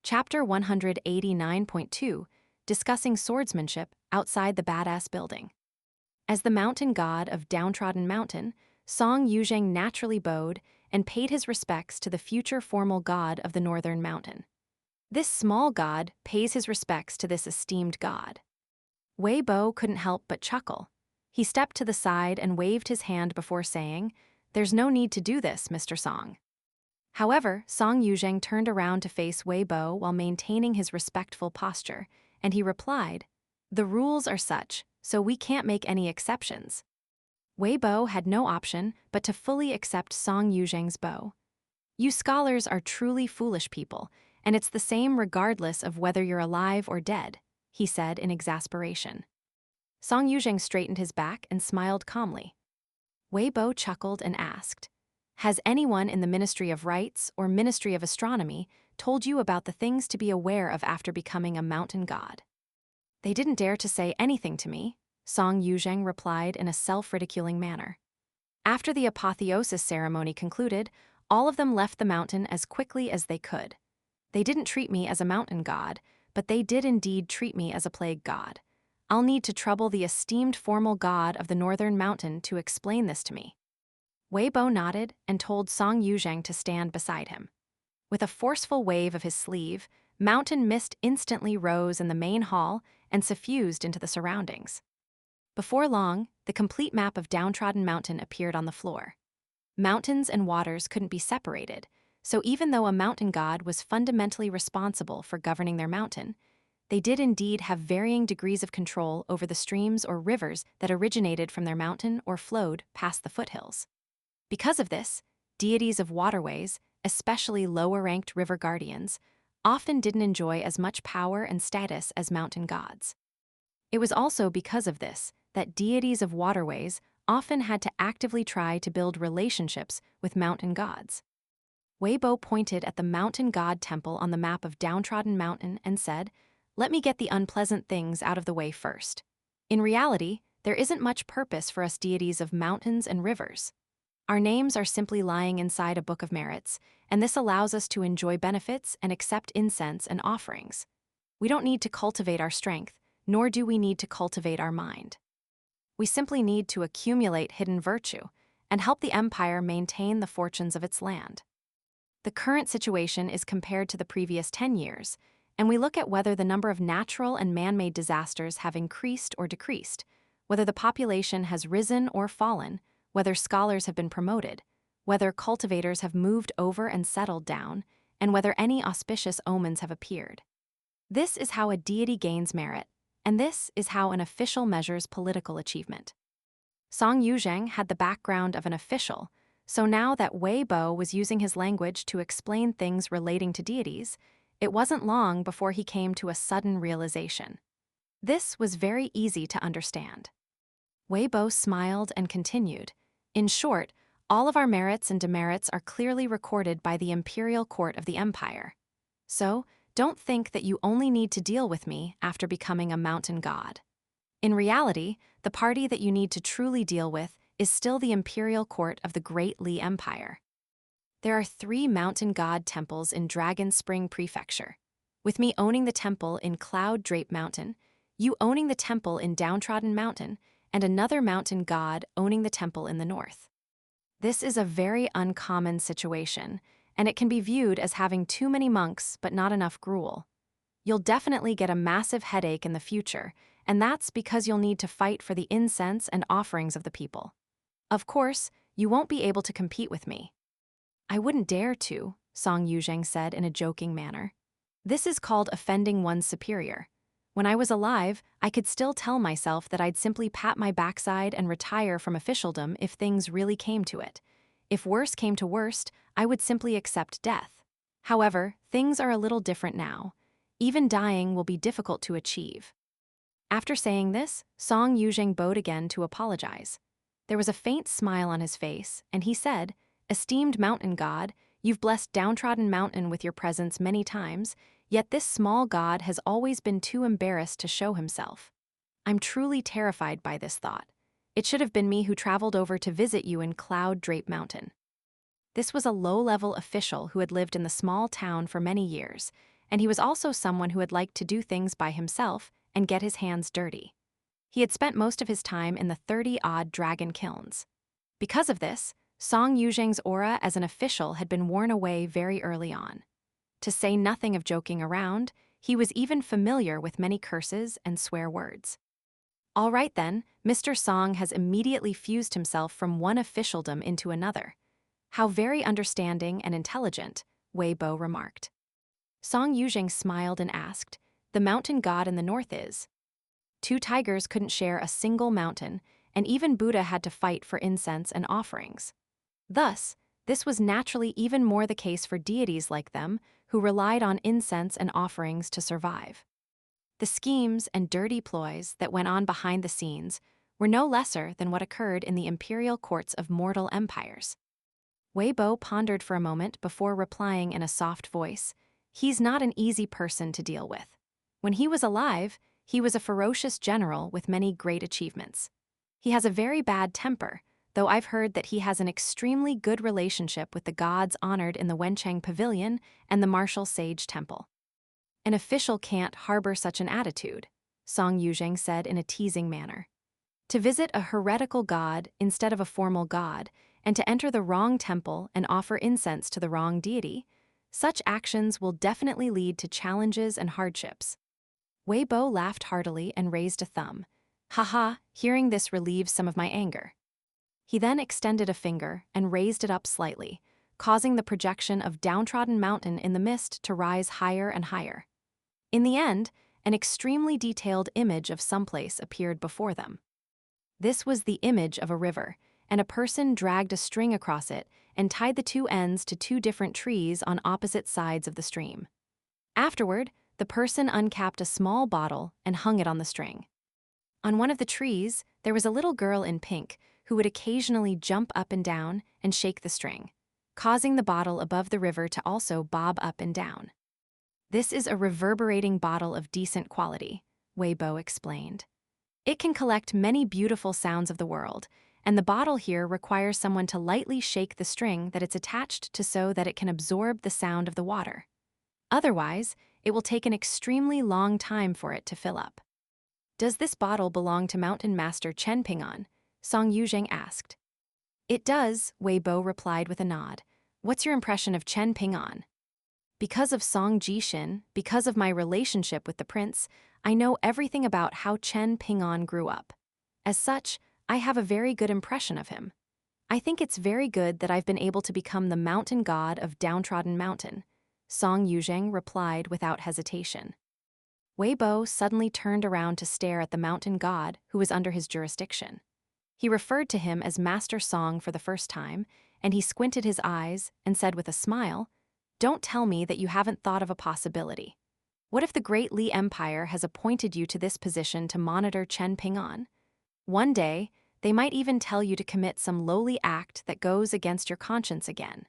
Chapter 189.2, Discussing Swordsmanship Outside the Badass Building. As the mountain god of Downtrodden Mountain, Song Yuzheng naturally bowed and paid his respects to the future formal god of the Northern Mountain. This small god pays his respects to this esteemed god. Wei Bo couldn't help but chuckle. He stepped to the side and waved his hand before saying, "There's no need to do this, Mr. Song." However, Song Yuzheng turned around to face Wei Bo while maintaining his respectful posture, and he replied, "The rules are such, so we can't make any exceptions." Wei Bo had no option but to fully accept Song Yuzheng's bow. "You scholars are truly foolish people, and it's the same regardless of whether you're alive or dead," he said in exasperation. Song Yuzheng straightened his back and smiled calmly. Wei Bo chuckled and asked, "Has anyone in the Ministry of Rites or Ministry of Astronomy told you about the things to be aware of after becoming a mountain god?" "They didn't dare to say anything to me," Song Yuzheng replied in a self-ridiculing manner. After the apotheosis ceremony concluded, all of them left the mountain as quickly as they could. "They didn't treat me as a mountain god, but they did indeed treat me as a plague god. I'll need to trouble the esteemed formal god of the Northern Mountain to explain this to me." Wei Bo nodded and told Song Yuzheng to stand beside him. With a forceful wave of his sleeve, mountain mist instantly rose in the main hall and suffused into the surroundings. Before long, the complete map of Downtrodden Mountain appeared on the floor. Mountains and waters couldn't be separated, so even though a mountain god was fundamentally responsible for governing their mountain, they did indeed have varying degrees of control over the streams or rivers that originated from their mountain or flowed past the foothills. Because of this, deities of waterways, especially lower-ranked river guardians, often didn't enjoy as much power and status as mountain gods. It was also because of this that deities of waterways often had to actively try to build relationships with mountain gods. Wei Bo pointed at the mountain god temple on the map of Downtrodden Mountain and said, "Let me get the unpleasant things out of the way first. In reality, there isn't much purpose for us deities of mountains and rivers. Our names are simply lying inside a book of merits, and this allows us to enjoy benefits and accept incense and offerings. We don't need to cultivate our strength, nor do we need to cultivate our mind. We simply need to accumulate hidden virtue and help the empire maintain the fortunes of its land." The current situation is compared to the previous 10 years, and we look at whether the number of natural and man-made disasters have increased or decreased, whether the population has risen or fallen, whether scholars have been promoted, whether cultivators have moved over and settled down, and whether any auspicious omens have appeared. This is how a deity gains merit, and this is how an official measures political achievement. Song Yuzheng had the background of an official, so now that Wei Bo was using his language to explain things relating to deities, it wasn't long before he came to a sudden realization. This was very easy to understand. Wei Bo smiled and continued, "In short, all of our merits and demerits are clearly recorded by the imperial court of the empire. So, don't think that you only need to deal with me after becoming a mountain god. In reality, the party that you need to truly deal with is still the imperial court of the Great Li Empire. There are 3 mountain god temples in Dragon Spring Prefecture. With me owning the temple in Cloud Drape Mountain, you owning the temple in Downtrodden Mountain, and another mountain god owning the temple in the north. This is a very uncommon situation, and it can be viewed as having too many monks but not enough gruel. You'll definitely get a massive headache in the future, and that's because you'll need to fight for the incense and offerings of the people. Of course, you won't be able to compete with me." "I wouldn't dare to," Song Yuzheng said in a joking manner. "This is called offending one's superior. When I was alive, I could still tell myself that I'd simply pat my backside and retire from officialdom if things really came to it. If worse came to worst, I would simply accept death. However, things are a little different now. Even dying will be difficult to achieve." After saying this, Song Yuzheng bowed again to apologize. There was a faint smile on his face, and he said, "Esteemed mountain god, you've blessed Downtrodden Mountain with your presence many times, yet this small god has always been too embarrassed to show himself. I'm truly terrified by this thought. It should have been me who traveled over to visit you in Cloud Drape Mountain." This was a low-level official who had lived in the small town for many years, and he was also someone who had liked to do things by himself and get his hands dirty. He had spent most of his time in the 30-odd dragon kilns. Because of this, Song Yuzheng's aura as an official had been worn away very early on. To say nothing of joking around, he was even familiar with many curses and swear words. All right then, Mr. Song has immediately fused himself from one officialdom into another. How very understanding and intelligent, Wei Bo remarked. Song Yuzheng smiled and asked, "The mountain god in the north is?" Two tigers couldn't share a single mountain, and even Buddha had to fight for incense and offerings. Thus, this was naturally even more the case for deities like them, who relied on incense and offerings to survive. The schemes and dirty ploys that went on behind the scenes were no lesser than what occurred in the imperial courts of mortal empires. Wei Bo pondered for a moment before replying in a soft voice, "He's not an easy person to deal with. When he was alive, he was a ferocious general with many great achievements. He has a very bad temper, though I've heard that he has an extremely good relationship with the gods honored in the Wenchang Pavilion and the Martial Sage Temple." "An official can't harbor such an attitude," Song Yuzheng said in a teasing manner. "To visit a heretical god instead of a formal god, and to enter the wrong temple and offer incense to the wrong deity, such actions will definitely lead to challenges and hardships." Wei Bo laughed heartily and raised a thumb. "Haha, hearing this relieves some of my anger." He then extended a finger and raised it up slightly, causing the projection of downtrodden mountain in the mist to rise higher and higher. In the end, an extremely detailed image of someplace appeared before them. This was the image of a river, and a person dragged a string across it and tied the two ends to two different trees on opposite sides of the stream. Afterward, the person uncapped a small bottle and hung it on the string. On one of the trees, there was a little girl in pink who would occasionally jump up and down and shake the string, causing the bottle above the river to also bob up and down. "This is a reverberating bottle of decent quality," Wei Bo explained. "It can collect many beautiful sounds of the world, and the bottle here requires someone to lightly shake the string that it's attached to so that it can absorb the sound of the water. Otherwise, it will take an extremely long time for it to fill up." "Does this bottle belong to Mountain Master Chen Ping'an?" Song Yuzheng asked. "It does," Wei Bo replied with a nod. "What's your impression of Chen Ping'an?" "Because of Song Jixin, because of my relationship with the prince, I know everything about how Chen Ping'an grew up. As such, I have a very good impression of him. I think it's very good that I've been able to become the mountain god of Downtrodden Mountain," Song Yuzheng replied without hesitation. Wei Bo suddenly turned around to stare at the mountain god who was under his jurisdiction. He referred to him as Master Song for the first time, and he squinted his eyes and said with a smile, "Don't tell me that you haven't thought of a possibility. What if the Great Li Empire has appointed you to this position to monitor Chen Ping'an? One day, they might even tell you to commit some lowly act that goes against your conscience again."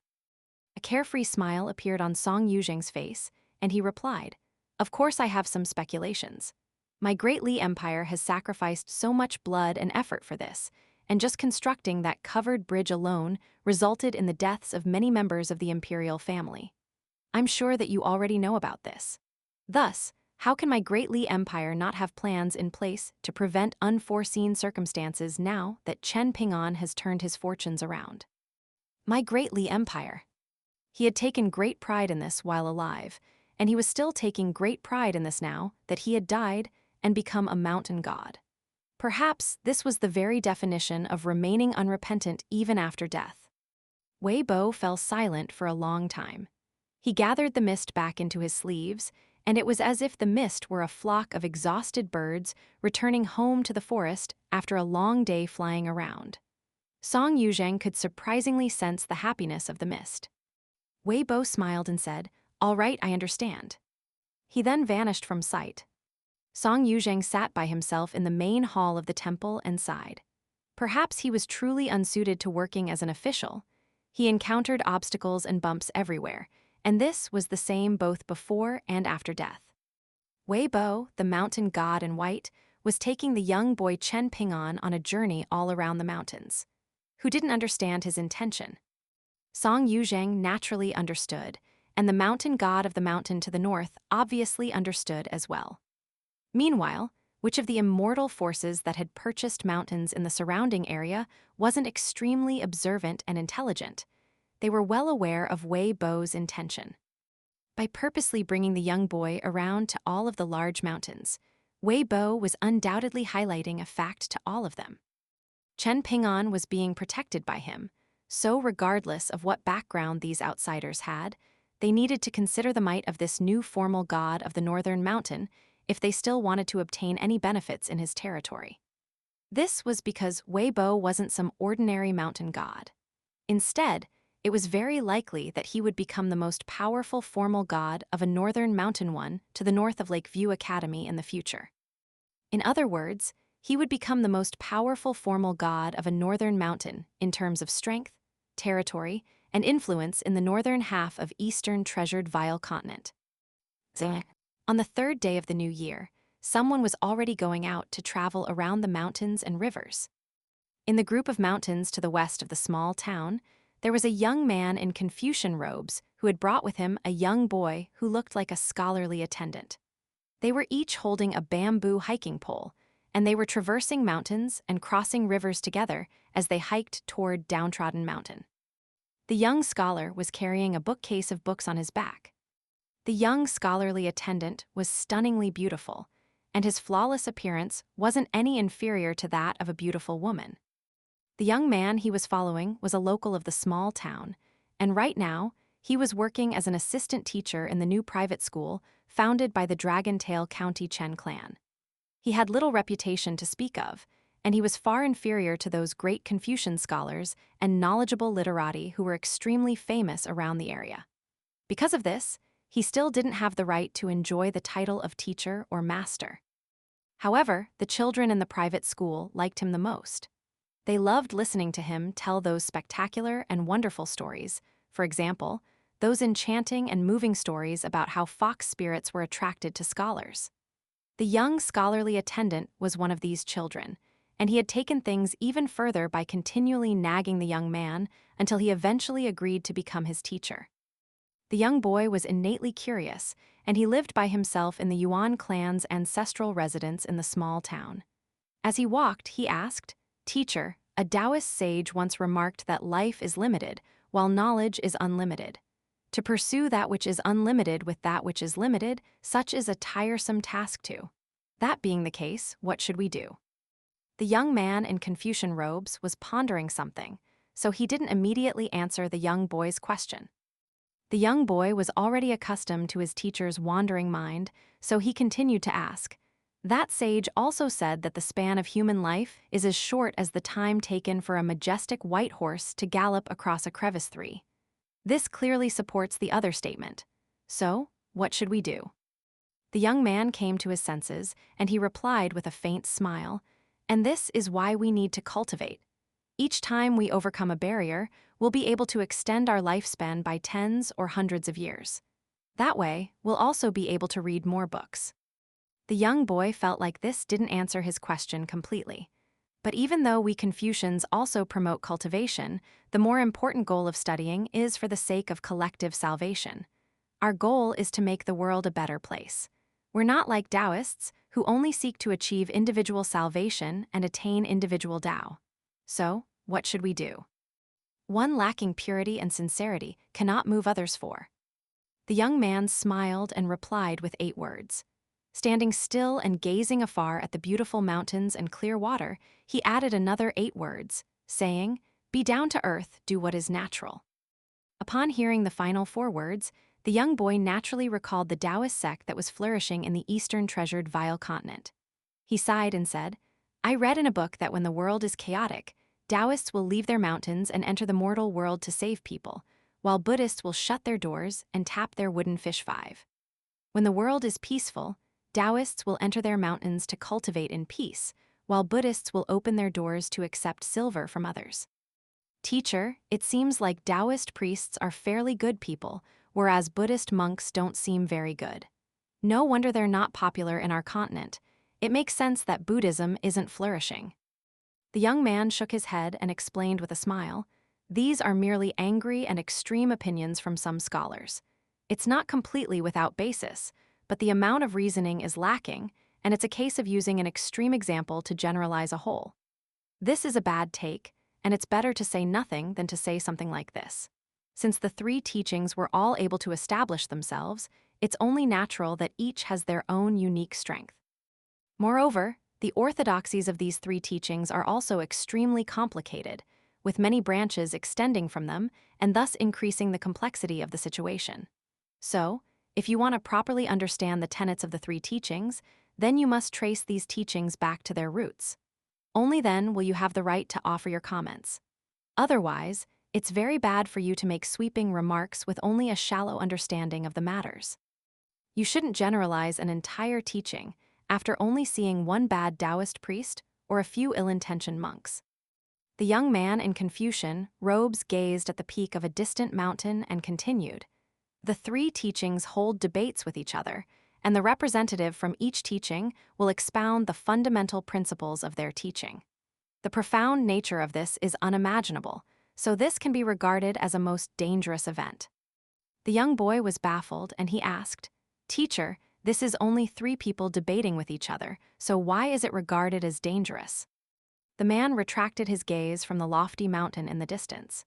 A carefree smile appeared on Song Yuzheng's face, and he replied, "Of course I have some speculations. My Great Li Empire has sacrificed so much blood and effort for this, and just constructing that covered bridge alone resulted in the deaths of many members of the imperial family. I'm sure that you already know about this. Thus, how can my Great Li Empire not have plans in place to prevent unforeseen circumstances now that Chen Ping'an has turned his fortunes around? My Great Li Empire." He had taken great pride in this while alive, and he was still taking great pride in this now that he had died and become a mountain god. Perhaps this was the very definition of remaining unrepentant even after death. Wei Bo fell silent for a long time. He gathered the mist back into his sleeves, and it was as if the mist were a flock of exhausted birds returning home to the forest after a long day flying around. Song Yuzheng could surprisingly sense the happiness of the mist. Wei Bo smiled and said, "All right, I understand." He then vanished from sight. Song Yuzheng sat by himself in the main hall of the temple and sighed. Perhaps he was truly unsuited to working as an official. He encountered obstacles and bumps everywhere, and this was the same both before and after death. Wei Bo, the mountain god in white, was taking the young boy Chen Ping'an on a journey all around the mountains. Who didn't understand his intention? Song Yuzheng naturally understood, and the mountain god of the mountain to the north obviously understood as well. Meanwhile, which of the immortal forces that had purchased mountains in the surrounding area wasn't extremely observant and intelligent? They were well aware of Wei Bo's intention. By purposely bringing the young boy around to all of the large mountains, Wei Bo was undoubtedly highlighting a fact to all of them. Chen Ping'an was being protected by him, so regardless of what background these outsiders had, they needed to consider the might of this new formal god of the northern mountain if they still wanted to obtain any benefits in his territory. This was because Wei Bo wasn't some ordinary mountain god. Instead, it was very likely that he would become the most powerful formal god of a northern mountain one to the north of Lake View Academy in the future. In other words, he would become the most powerful formal god of a northern mountain in terms of strength, territory, and influence in the northern half of Eastern Treasured Vile Continent. On the third day of the new year, someone was already going out to travel around the mountains and rivers. In the group of mountains to the west of the small town, there was a young man in Confucian robes who had brought with him a young boy who looked like a scholarly attendant. They were each holding a bamboo hiking pole, and they were traversing mountains and crossing rivers together as they hiked toward Downtrodden Mountain. The young scholar was carrying a bookcase of books on his back. The young scholarly attendant was stunningly beautiful, and his flawless appearance wasn't any inferior to that of a beautiful woman. The young man he was following was a local of the small town, and right now, he was working as an assistant teacher in the new private school founded by the Dragontail County Chen clan. He had little reputation to speak of, and he was far inferior to those great Confucian scholars and knowledgeable literati who were extremely famous around the area. Because of this, he still didn't have the right to enjoy the title of teacher or master. However, the children in the private school liked him the most. They loved listening to him tell those spectacular and wonderful stories, for example, those enchanting and moving stories about how fox spirits were attracted to scholars. The young scholarly attendant was one of these children, and he had taken things even further by continually nagging the young man until he eventually agreed to become his teacher. The young boy was innately curious, and he lived by himself in the Yuan clan's ancestral residence in the small town. As he walked, he asked, "Teacher, a Taoist sage once remarked that life is limited, while knowledge is unlimited. To pursue that which is unlimited with that which is limited, such is a tiresome task too. That being the case, what should we do?" The young man in Confucian robes was pondering something, so he didn't immediately answer the young boy's question. The young boy was already accustomed to his teacher's wandering mind, so he continued to ask, "That sage also said that the span of human life is as short as the time taken for a majestic white horse to gallop across a crevice 3. This clearly supports the other statement. So, what should we do?" The young man came to his senses, and he replied with a faint smile, "And this is why we need to cultivate. Each time we overcome a barrier, we'll be able to extend our lifespan by tens or hundreds of years. That way, we'll also be able to read more books." The young boy felt like this didn't answer his question completely. But even though we Confucians also promote cultivation, the more important goal of studying is for the sake of collective salvation. Our goal is to make the world a better place. We're not like Taoists, who only seek to achieve individual salvation and attain individual Tao. So, what should we do? One lacking purity and sincerity cannot move others for. The young man smiled and replied with 8 words. Standing still and gazing afar at the beautiful mountains and clear water, he added another 8 words, saying, "Be down to earth, do what is natural." Upon hearing the final 4 words, the young boy naturally recalled the Taoist sect that was flourishing in the Eastern Treasured Vile Continent. He sighed and said, "I read in a book that when the world is chaotic, Taoists will leave their mountains and enter the mortal world to save people, while Buddhists will shut their doors and tap their wooden fish 5. When the world is peaceful, Taoists will enter their mountains to cultivate in peace, while Buddhists will open their doors to accept silver from others. Teacher, it seems like Taoist priests are fairly good people, whereas Buddhist monks don't seem very good. No wonder they're not popular in our continent. It makes sense that Buddhism isn't flourishing." The young man shook his head and explained with a smile, "These are merely angry and extreme opinions from some scholars. It's not completely without basis, but the amount of reasoning is lacking, and it's a case of using an extreme example to generalize a whole. This is a bad take, and it's better to say nothing than to say something like this. Since the three teachings were all able to establish themselves, it's only natural that each has their own unique strength. Moreover, the orthodoxies of these three teachings are also extremely complicated, with many branches extending from them and thus increasing the complexity of the situation. So, if you want to properly understand the tenets of the three teachings, then you must trace these teachings back to their roots. Only then will you have the right to offer your comments. Otherwise, it's very bad for you to make sweeping remarks with only a shallow understanding of the matters. You shouldn't generalize an entire teaching after only seeing one bad Taoist priest or a few ill-intentioned monks. The young man in Confucian robes gazed at the peak of a distant mountain and continued. The three teachings hold debates with each other, and the representative from each teaching will expound the fundamental principles of their teaching. The profound nature of this is unimaginable, so this can be regarded as a most dangerous event. The young boy was baffled, and he asked, "Teacher, this is only three people debating with each other, so why is it regarded as dangerous?" The man retracted his gaze from the lofty mountain in the distance.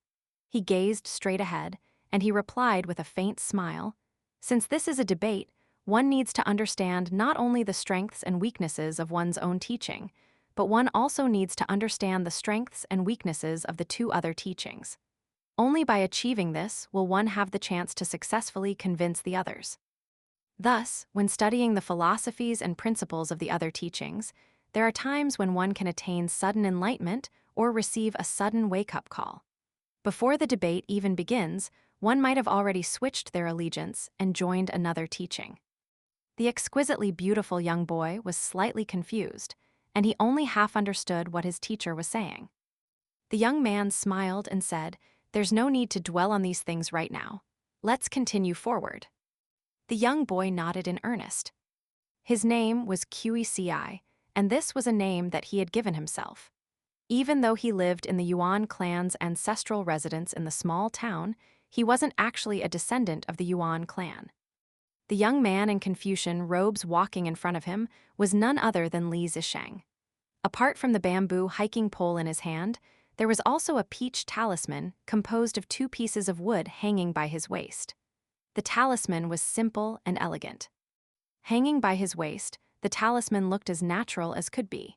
He gazed straight ahead, and he replied with a faint smile, "Since this is a debate, one needs to understand not only the strengths and weaknesses of one's own teaching, but one also needs to understand the strengths and weaknesses of the two other teachings. Only by achieving this will one have the chance to successfully convince the others." Thus, when studying the philosophies and principles of the other teachings, there are times when one can attain sudden enlightenment or receive a sudden wake-up call. Before the debate even begins, one might have already switched their allegiance and joined another teaching. The exquisitely beautiful young boy was slightly confused, and he only half understood what his teacher was saying. The young man smiled and said, "There's no need to dwell on these things right now. Let's continue forward." The young boy nodded in earnest. His name was Qeci, and this was a name that he had given himself. Even though he lived in the Yuan clan's ancestral residence in the small town, he wasn't actually a descendant of the Yuan clan. The young man in Confucian robes walking in front of him was none other than Li Zisheng. Apart from the bamboo hiking pole in his hand, there was also a peach talisman composed of two pieces of wood hanging by his waist. The talisman was simple and elegant. Hanging by his waist, the talisman looked as natural as could be.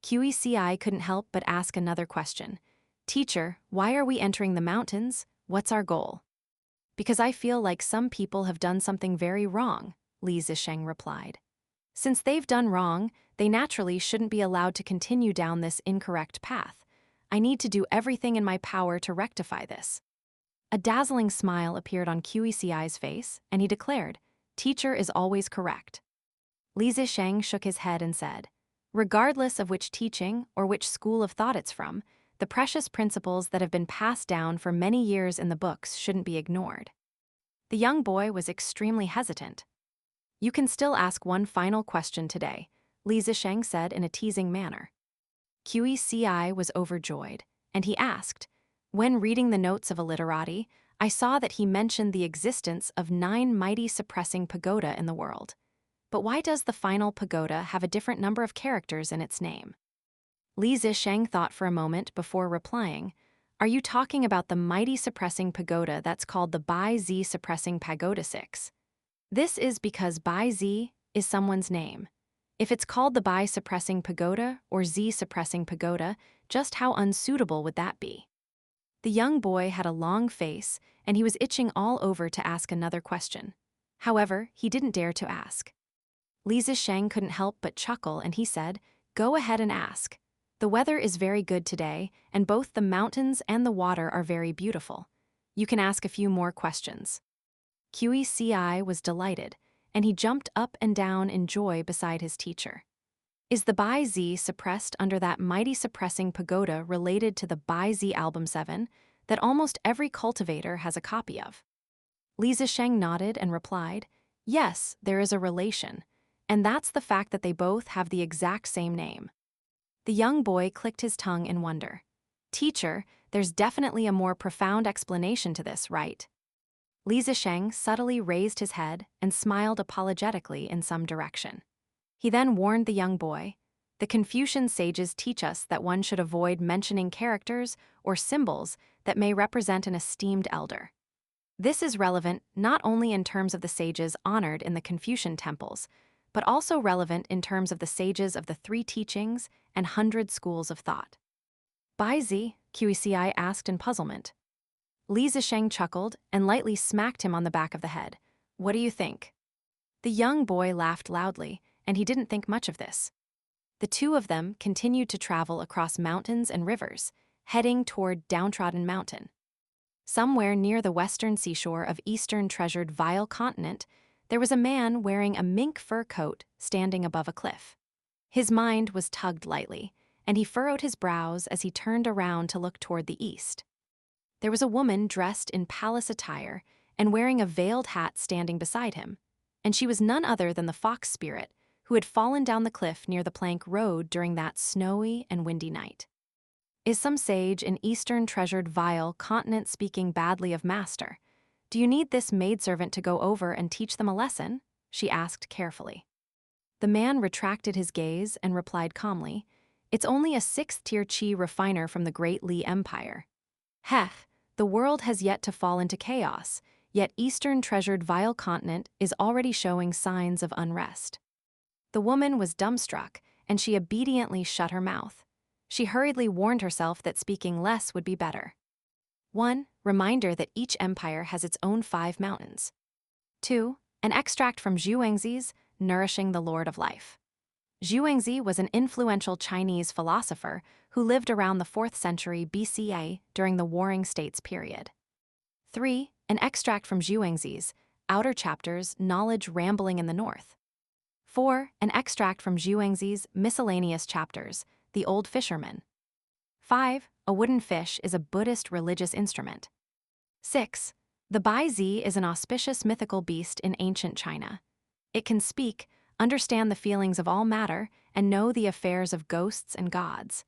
Qeci couldn't help but ask another question. "Teacher, why are we entering the mountains? What's our goal?" "Because I feel like some people have done something very wrong," Li Zisheng replied. "Since they've done wrong, they naturally shouldn't be allowed to continue down this incorrect path. I need to do everything in my power to rectify this." A dazzling smile appeared on Qeci's face, and he declared, "Teacher is always correct." Li Zisheng shook his head and said, "Regardless of which teaching or which school of thought it's from, the precious principles that have been passed down for many years in the books shouldn't be ignored." The young boy was extremely hesitant. "You can still ask one final question today," Li Zisheng said in a teasing manner. Qeci was overjoyed, and he asked, "When reading the notes of a literati, I saw that he mentioned the existence of 9 mighty suppressing pagoda in the world. But why does the final pagoda have a different number of characters in its name?" Li Zisheng thought for a moment before replying, "Are you talking about the mighty suppressing pagoda that's called the Bai Zi suppressing pagoda 6? This is because Bai Zi is someone's name. If it's called the Bai suppressing pagoda or Zi suppressing pagoda, just how unsuitable would that be?" The young boy had a long face, and he was itching all over to ask another question. However, he didn't dare to ask. Li Zisheng couldn't help but chuckle, and he said, "Go ahead and ask. The weather is very good today, and both the mountains and the water are very beautiful. You can ask a few more questions." Qeci was delighted, and he jumped up and down in joy beside his teacher. "Is the Bai Zi suppressed under that mighty suppressing pagoda related to the Bai Zi Album 7 that almost every cultivator has a copy of?" Li Zisheng nodded and replied, "Yes, there is a relation, and that's the fact that they both have the exact same name." The young boy clicked his tongue in wonder. "Teacher, there's definitely a more profound explanation to this, right?" Li Zisheng subtly raised his head and smiled apologetically in some direction. He then warned the young boy, "The Confucian sages teach us that one should avoid mentioning characters or symbols that may represent an esteemed elder." This is relevant not only in terms of the sages honored in the Confucian temples, but also relevant in terms of the sages of the three teachings and 100 schools of thought. "Bai Zi?" Qeci asked in puzzlement. Li Zisheng chuckled and lightly smacked him on the back of the head. "What do you think?" The young boy laughed loudly, and he didn't think much of this. The two of them continued to travel across mountains and rivers, heading toward Downtrodden Mountain. Somewhere near the western seashore of eastern treasured Vile Continent, there was a man wearing a mink fur coat standing above a cliff. His mind was tugged lightly, and he furrowed his brows as he turned around to look toward the east. There was a woman dressed in palace attire and wearing a veiled hat standing beside him, and she was none other than the fox spirit who had fallen down the cliff near the plank road during that snowy and windy night. "Is some sage in eastern treasured Vile Continent speaking badly of master? Do you need this maidservant to go over and teach them a lesson?" she asked carefully. The man retracted his gaze and replied calmly, "It's only a 6th-tier qi refiner from the Great Li Empire. Heh, the world has yet to fall into chaos, yet eastern treasured Vile Continent is already showing signs of unrest." The woman was dumbstruck, and she obediently shut her mouth. She hurriedly warned herself that speaking less would be better. 1. Reminder that each empire has its own 5 mountains. 2. An extract from Zhuangzi's Nourishing the Lord of Life. Zhuangzi was an influential Chinese philosopher who lived around the 4th century BCA during the Warring States period. 3. An extract from Zhuangzi's Outer Chapters Knowledge Rambling in the North. 4. An extract from Zhuangzi's Miscellaneous Chapters, The Old Fisherman. 5. A wooden fish is a Buddhist religious instrument. 6. The Bai Zi is an auspicious mythical beast in ancient China. It can speak, understand the feelings of all matter, and know the affairs of ghosts and gods.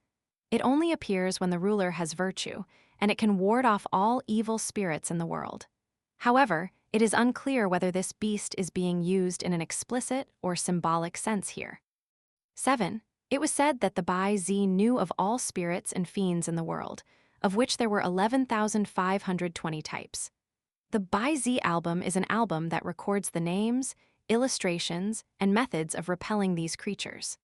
It only appears when the ruler has virtue, and it can ward off all evil spirits in the world. However, it is unclear whether this beast is being used in an explicit or symbolic sense here. 7. It was said that the Bai Zi knew of all spirits and fiends in the world, of which there were 11,520 types. The Bai Zi album is an album that records the names, illustrations, and methods of repelling these creatures.